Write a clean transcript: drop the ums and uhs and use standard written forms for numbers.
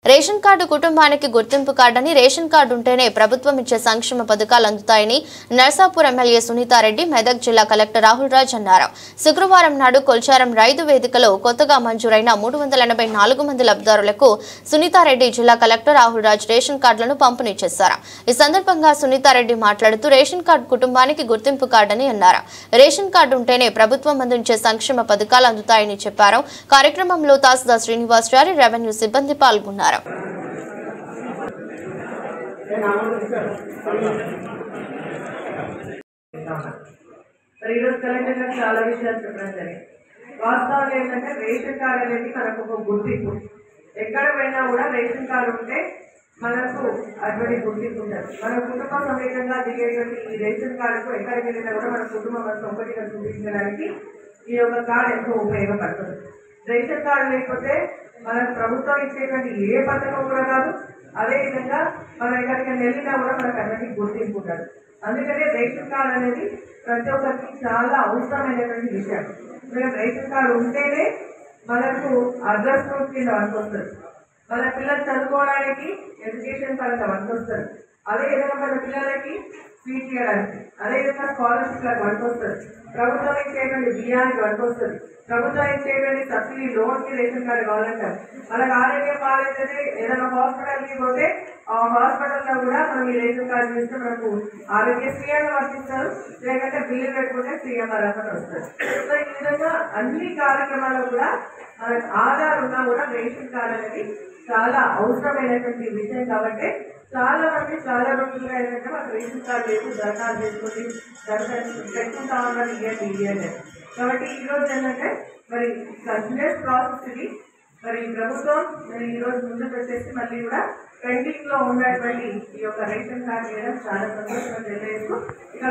Ration card కుటుంబానికి గుర్తింపు కార్డని ration card ఉంటేనే ప్రభుత్వం ఇచ్చే సంక్షేమ పథకాలు అందుతాయని నర్సాపూర్ ఎమ్మెల్యే సునీతారెడ్డి మెదక్ జిల్లా కలెక్టర్ రాహుల్ రాజ్ అన్నారు. శుక్రవారం నాడు కొల్చారం రైతు వేదికలో కొత్తగా మంజూరైన 384 మంది లబ్ధిదారులకు సునీతారెడ్డి జిల్లా కలెక్టర్ రాహుల్ రాజ్ రేషన్ కార్డులను పంపిణీ చేశారు. ఈ సందర్భంగా సునీతారెడ్డి మాట్లాడుతూ రేషన్ కార్డు కుటుంబానికి గుర్తింపు కార్డని అన్నారు. రేషన్ కార్డు ఉంటేనే ప్రభుత్వం అందించే సంక్షేమ పథకాలు అందుతాయని చెప్పారు. కార్యక్రమంలో తహసీల్దార్ శ్రీనివాసచారి రెవెన్యూ సిబ్బంది పాల్గొన్నారు. చాలా విషయాలు చెప్పడం జరిగింది. వాస్తవాలు ఏంటంటే రేషన్ కార్డు అనేది మనకు ఒక గుర్తింపు. ఎక్కడ పోయినా కూడా రేషన్ కార్డు ఉంటే మనకు అటువంటి గుర్తింపు ఉంటుంది. మన కుటుంబ సమేతంగా దిగేటువంటి ఈ రేషన్ కార్డుకు ఎక్కడికి వెళ్ళినా కూడా మన కుటుంబం మనకు ఒకటిగా చూపించడానికి ఈ యొక్క కార్డు ఎంతో ఉపయోగపడుతుంది. రేషన్ కార్డు లేకపోతే మనకు ప్రభుత్వం ఇచ్చేటువంటి ఏ పథకం కూడా కాదు. అదేవిధంగా మనం ఎక్కడికి వెళ్ళినా కూడా మనకు అందరికీ గుర్తింపు ఉండదు. అందుకనే రేషన్ కార్డు అనేది ప్రతి ఒక్కరికి చాలా అవసరమైనటువంటి విషయం. ఎందుకంటే రేషన్ కార్డు ఉంటేనే మనకు అడ్రస్ ప్రూఫ్ కింద వస్తుంది. మన పిల్లలు చదువుకోవడానికి ఎడ్యుకేషన్ పరంగా వస్తుంది. అదేవిధంగా మన పిల్లలకి ఫీజు చేయడానికి, అదేవిధంగా స్కాలర్షిప్లకు వస్తుంది. ప్రభుత్వం ఇచ్చేటువంటి బియ్యానికి వస్తుంది. ప్రభుత్వం ఇచ్చేటువంటి సబ్సిడీ లోన్కి రేషన్ కార్డు కావాలంటారు. మనకు ఆరోగ్యం బాగాలేదే ఏదైనా హాస్పిటల్కి పోతే ఆ హాస్పిటల్లో కూడా మనం ఈ రేషన్ కార్డు చేస్తే మనకు ఆరోగ్యశ్రీ అని వర్తిస్తారు. లేదంటే బిల్లు పెట్టుకుంటే సీఎంఆర్ అని వస్తారు. సో ఈ విధంగా అన్ని కార్యక్రమాల్లో కూడా మనకు ఆధార్ ఉన్నా కూడా రేషన్ కార్డు అనేది చాలా అవసరమైనటువంటి విషయం. కాబట్టి చాలా మంది చాలా రోజులుగా ఏంటంటే మాకు రేషన్ కార్డు లేదు, దరఖాస్తు చేసుకొని పెట్టుకుంటా ఉన్నారు ఇయ్యండి. కాబట్టి ఈరోజు ఏంటంటే మరి కంటిన్యూస్ ప్రాసెస్ ఇది. మరి ప్రభుత్వం ఈరోజు ముందు పెట్టేసి మళ్ళీ కూడా పెండింగ్ లో ఉన్నటువంటి ఈ యొక్క రేషన్ కార్డు చేయడం చాలా సంతోషంగా తెలియజేస్తూ